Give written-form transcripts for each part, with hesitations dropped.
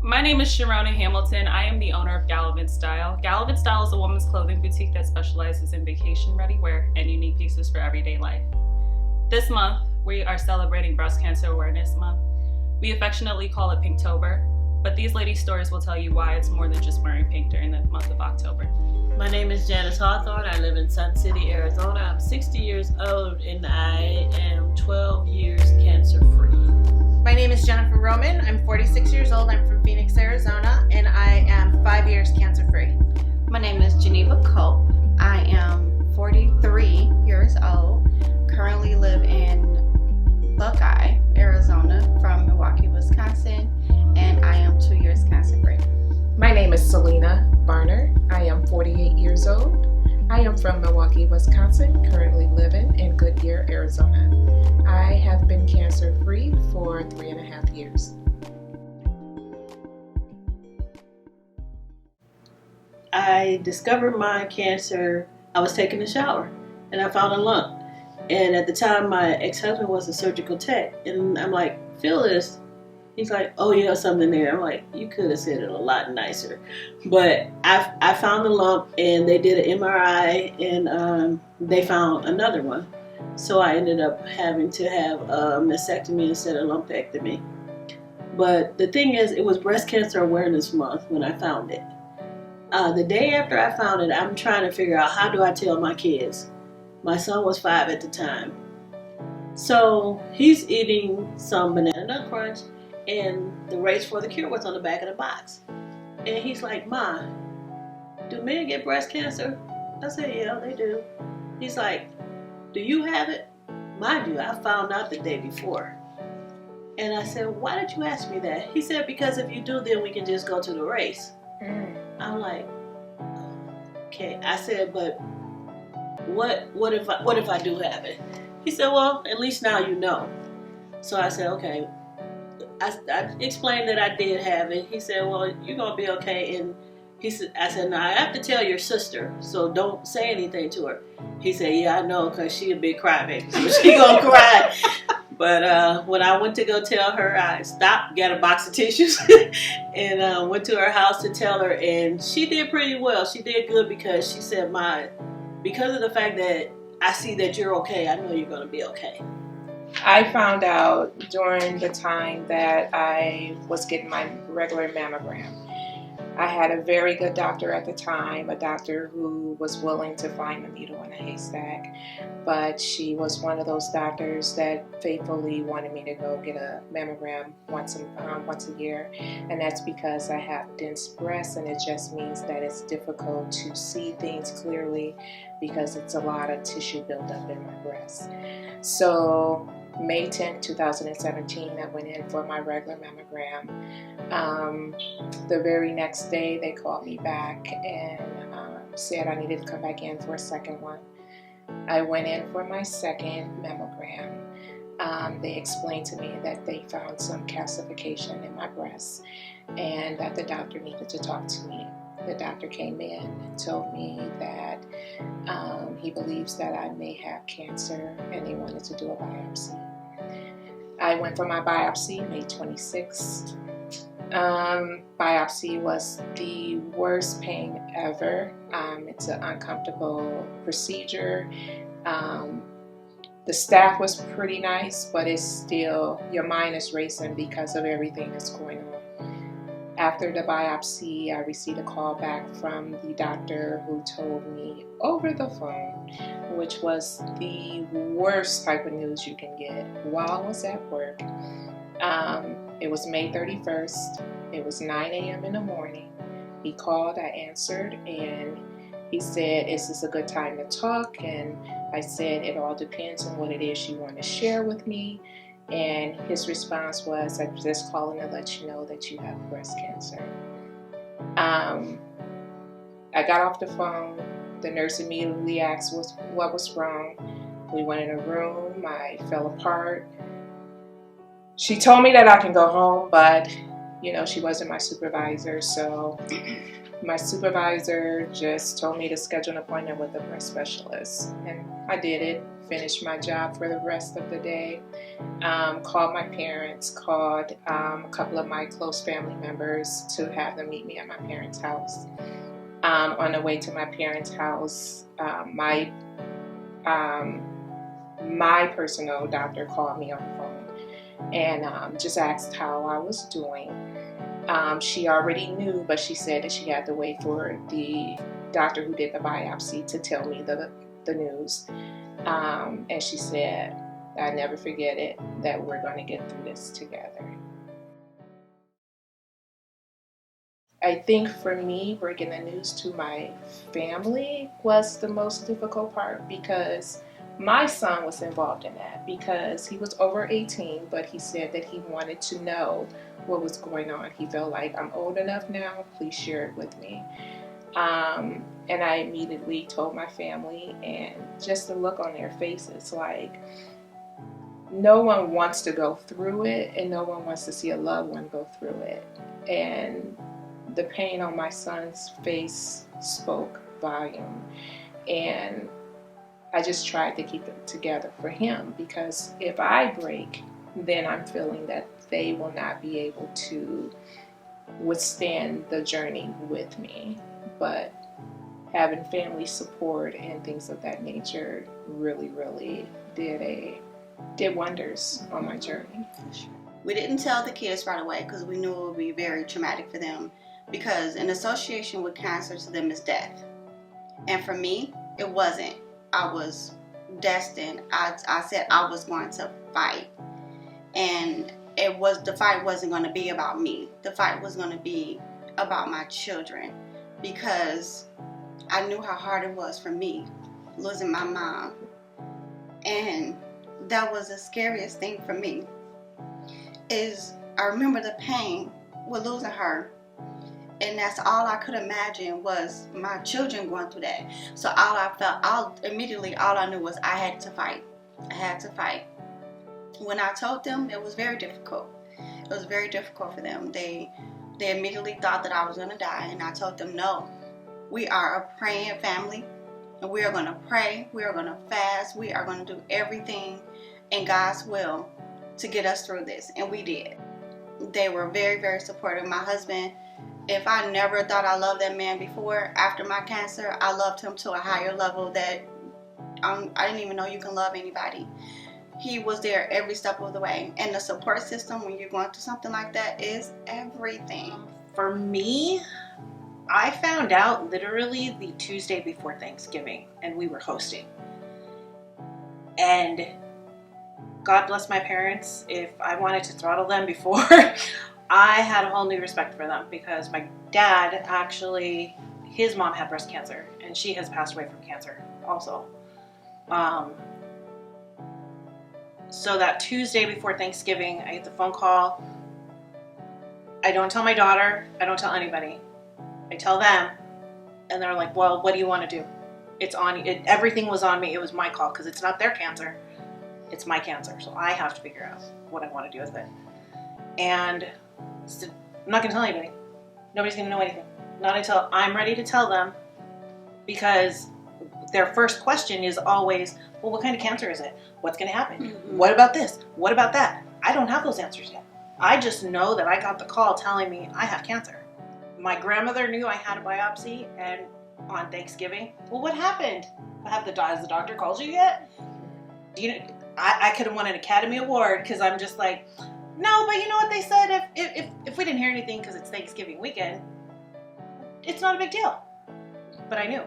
My name is Sharona Hamilton. I am the owner of Gallivan Style. Gallivan Style is a women's clothing boutique that specializes in vacation-ready wear and unique pieces for everyday life. This month, we are celebrating Breast Cancer Awareness Month. We affectionately call it Pinktober, but these ladies' stories will tell you why it's more than just wearing pink during the month of October. My name is Janice Hawthorne. I live in Sun City, Arizona. I'm 60 years old and I am 12 years cancer-free. My name is Jennifer Roman. I'm 46 years old. I'm from Phoenix, Arizona, and I am 5 years cancer-free. My name is Geneva Cope. I am 43 years old. Currently live in Buckeye, Arizona, from Milwaukee, Wisconsin, and I am 2 years cancer-free. My name is Selena Barner. I am 48 years old. I am from Milwaukee, Wisconsin, currently living in Goodyear, Arizona. I have been cancer-free for 3.5 years. I discovered my cancer. I was taking a shower and I found a lump. And at the time, my ex-husband was a surgical tech. And I'm like, feel this. He's like, oh yeah, something there. I'm like, you could have said it a lot nicer. But I found the lump and they did an MRI and they found another one. So I ended up having to have a mastectomy instead of lumpectomy. But the thing is, it was Breast Cancer Awareness Month when I found it. The day after I found it, I'm trying to figure out, how do I tell my kids? My son was 5 at the time. So he's eating some Banana Nut Crunch and the Race for the Cure was on the back of the box. And he's like, Ma, do men get breast cancer? I said, yeah, they do. He's like, do you have it? Mind you, I found out the day before. And I said, why did you ask me that? He said, because if you do, then we can just go to the race. I'm like, okay. I said, but what if I do have it? He said, well, at least now you know. So I said, okay. I explained that I did have it. He said, well, you're going to be okay. And I said, no, I have to tell your sister, so don't say anything to her. He said, yeah, I know, because she a big crybaby, so she going to cry. But when I went to go tell her, I stopped, got a box of tissues, and went to her house to tell her, and she did pretty well. She did good because she said, because of the fact that I see that you're okay, I know you're going to be okay. I found out during the time that I was getting my regular mammogram. I had a very good doctor at the time, a doctor who was willing to find a needle in a haystack, but she was one of those doctors that faithfully wanted me to go get a mammogram once a year, and that's because I have dense breasts, and it just means that it's difficult to see things clearly because it's a lot of tissue buildup in my breasts. So May 10th, 2017, I went in for my regular mammogram. The very next day, they called me back and said I needed to come back in for a second one. I went in for my second mammogram. They explained to me that they found some calcification in my breasts and that the doctor needed to talk to me. The doctor came in and told me that he believes that I may have cancer and they wanted to do a biopsy. I went for my biopsy May 26th. Biopsy was the worst pain ever. It's an uncomfortable procedure. The staff was pretty nice, but it's still, your mind is racing because of everything that's going on. After the biopsy, I received a call back from the doctor who told me over the phone, which was the worst type of news you can get while I was at work. It was May 31st. It was 9 a.m. in the morning. He called, I answered, and he said, is this a good time to talk? And I said, it all depends on what it is you want to share with me. And his response was, I'm just calling to let you know that you have breast cancer. I got off the phone. The nurse immediately asked what was wrong. We went in a room. I fell apart. She told me that I can go home, but she wasn't my supervisor. So my supervisor just told me to schedule an appointment with a breast specialist. And I did it. finish my job for the rest of the day. Called my parents, called a couple of my close family members to have them meet me at my parents' house. On the way to my parents' house, my personal doctor called me on the phone and just asked how I was doing. She already knew, but she said that she had to wait for the doctor who did the biopsy to tell me the news. And she said, "I never forget it, that we're going to get through this together." I think for me, breaking the news to my family was the most difficult part, because my son was involved in that, because he was over 18, but he said that he wanted to know what was going on. He felt like, "I'm old enough now, please share it with me." And I immediately told my family, and just the look on their faces, like, no one wants to go through it, and no one wants to see a loved one go through it. And the pain on my son's face spoke volume. And I just tried to keep it together for him, because if I break, then I'm feeling that they will not be able to withstand the journey with me. But having family support and things of that nature really did wonders on my journey. We didn't tell the kids right away because we knew it would be very traumatic for them, because an association with cancer to them is death. And for me, it wasn't. I was destined. I said I was going to fight. And the fight wasn't going to be about me. The fight was going to be about my children, because I knew how hard it was for me losing my mom. And that was the scariest thing for me. I remember the pain with losing her, and that's all I could imagine was my children going through that. So all I knew was I had to fight. I had to fight. When I told them, it was very difficult. It was very difficult for them. They immediately thought that I was going to die, and I told them, no, we are a praying family, and we are going to pray, we are going to fast, we are going to do everything in God's will to get us through this, and we did. They were very, very supportive. My husband, if I never thought I loved that man before, after my cancer, I loved him to a higher level that I didn't even know you can love anybody. He was there every step of the way. And the support system when you're going through something like that is everything. For me, I found out literally the Tuesday before Thanksgiving, and we were hosting. And God bless my parents. If I wanted to throttle them before, I had a whole new respect for them, because my dad actually, his mom had breast cancer, and she has passed away from cancer also. So that Tuesday before Thanksgiving, I get the phone call. I don't tell my daughter. I don't tell anybody. I tell them, and they're like, "Well, what do you want to do? It's on you." Everything was on me. It was my call, because it's not their cancer. It's my cancer. So I have to figure out what I want to do with it. And I said, I'm not going to tell anybody. Nobody's going to know anything. Not until I'm ready to tell them, because their first question is always, well, what kind of cancer is it? What's going to happen? Mm-hmm. What about this? What about that? I don't have those answers yet. I just know that I got the call telling me I have cancer. My grandmother knew I had a biopsy, and on Thanksgiving, well, what happened? Has the doctor called you yet? I could have won an Academy Award, because I'm just like, no, but you know what they said? If we didn't hear anything because it's Thanksgiving weekend, it's not a big deal. But I knew.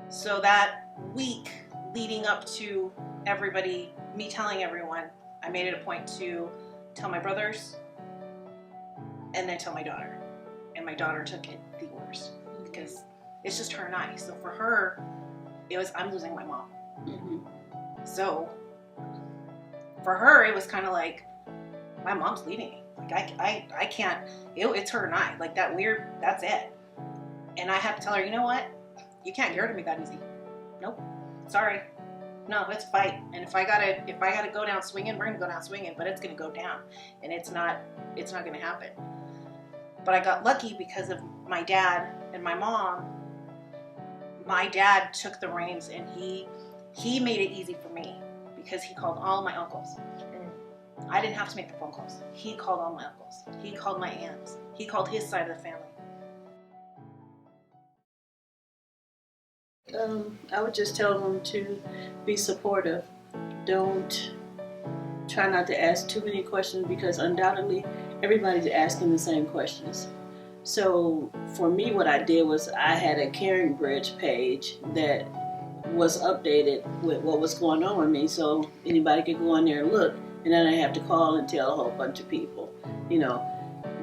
So that week leading up to everybody, me telling everyone, I made it a point to tell my brothers and then tell my daughter. And my daughter took it the worst, because it's just her and I. So for her, it was, I'm losing my mom. Mm-hmm. So for her, it was kind of like, my mom's leaving me. Like, I can't, it's her and I. Like, that's it. And I have to tell her, you know what? You can't get rid of me that easy. Nope. Sorry. No, let's fight. And if I gotta go down swinging, we're gonna go down swinging, but it's gonna go down. And it's not gonna happen. But I got lucky because of my dad and my mom. My dad took the reins, and he He made it easy for me because he called all my uncles. I didn't have to make the phone calls. He called all my uncles. He called my aunts. He called his side of the family. I would just tell them to be supportive. Don't try not to ask too many questions, because undoubtedly everybody's asking the same questions. So for me, what I did was I had a Caring Bridge page that was updated with what was going on with me, so anybody could go on there and look, and then I have to call and tell a whole bunch of people.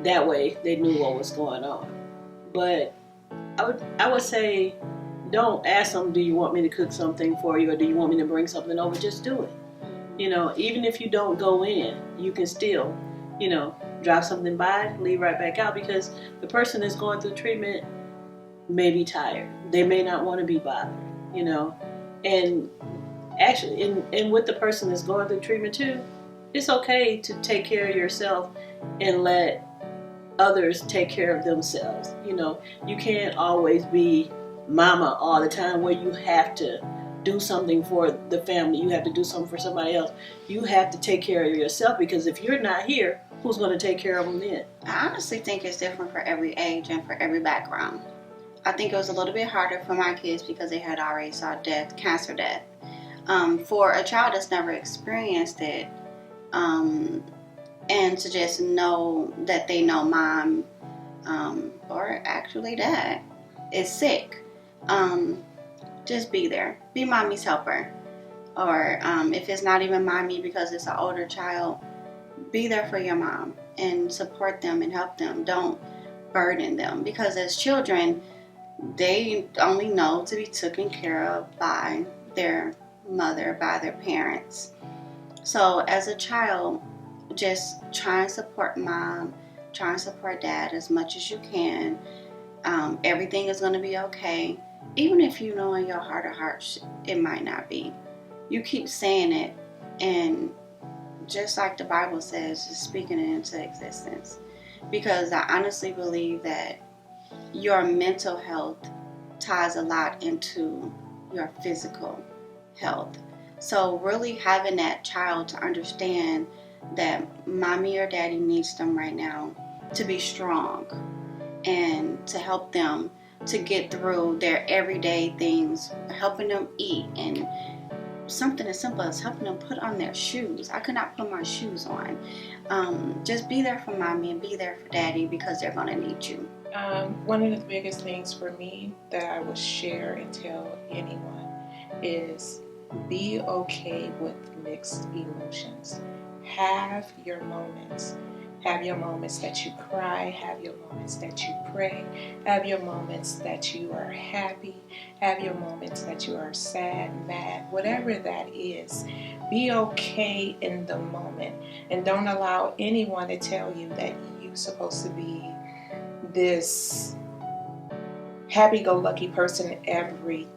That way they knew what was going on. But I would say, don't ask them, do you want me to cook something for you, or do you want me to bring something over? Just do it. Even if you don't go in, you can still, drop something by, leave right back out, because the person that's going through treatment may be tired. They may not want to be bothered, And actually, and with the person that's going through treatment too, it's okay to take care of yourself and let others take care of themselves. You can't always be mama all the time, where you have to do something for the family, you have to do something for somebody else. You have to take care of yourself, because if you're not here, who's going to take care of them then? I honestly think it's different for every age and for every background. I think it was a little bit harder for my kids because they had already saw cancer death. For a child that's never experienced it, and to just know that they know mom, or actually dad, is sick, just be there. Be mommy's helper. Or if it's not even mommy because it's an older child, be there for your mom and support them and help them. Don't burden them, because as children, they only know to be taken care of by their mother, by their parents. So as a child, just try and support mom, try and support dad as much as you can. Everything is going to be okay. Even if you know in your heart of hearts it might not be. You keep saying it, and just like the Bible says, just speaking it into existence. Because I honestly believe that your mental health ties a lot into your physical health. So really having that child to understand that mommy or daddy needs them right now to be strong and to help them to get through their everyday things, helping them eat, and something as simple as helping them put on their shoes. I could not put my shoes on. Just be there for mommy and be there for daddy, because they're going to need you. One of the biggest things for me that I would share and tell anyone is be okay with mixed emotions. Have your moments. Have your moments that you cry, have your moments that you pray, have your moments that you are happy, have your moments that you are sad, mad, whatever that is. Be okay in the moment, and don't allow anyone to tell you that you're supposed to be this happy-go-lucky person every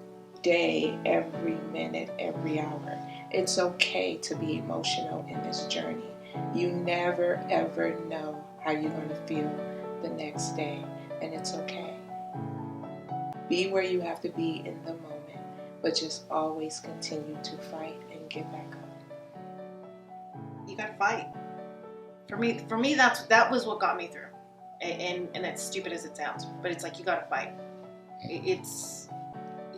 day, every minute, every hour. It's okay to be emotional in this journey. You never ever know how you're going to feel the next day, and it's okay. Be where you have to be in the moment, but just always continue to fight and get back up. You gotta fight. For me, that was what got me through. And as stupid as it sounds, but it's like you gotta fight.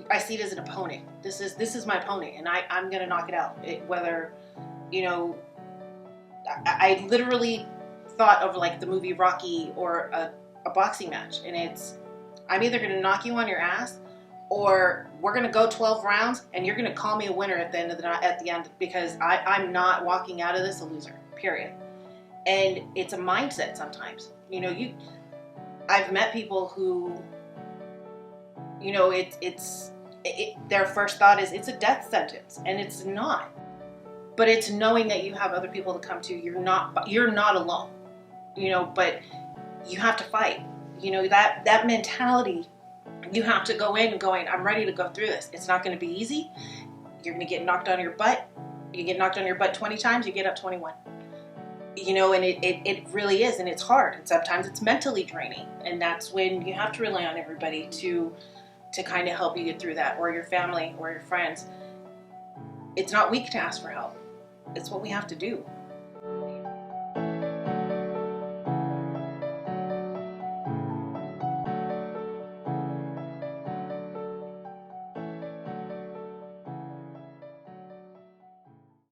I see it as an opponent. This is my opponent, and I'm gonna knock it out. I literally thought of like the movie Rocky or a boxing match, and I'm either going to knock you on your ass, or we're going to go 12 rounds and you're going to call me a winner at the end, because I'm not walking out of this a loser, period. And it's a mindset sometimes. I've met people who, their first thought is it's a death sentence, and it's not. But it's knowing that you have other people to come to. You're not alone, but you have to fight. That mentality, you have to go in going, I'm ready to go through this. It's not going to be easy. You're going to get knocked on your butt. You get knocked on your butt 20 times, you get up 21. And it really is, and it's hard. And sometimes it's mentally draining. And that's when you have to rely on everybody to kind of help you get through that, or your family or your friends. it's not weak to ask for help. It's what we have to do.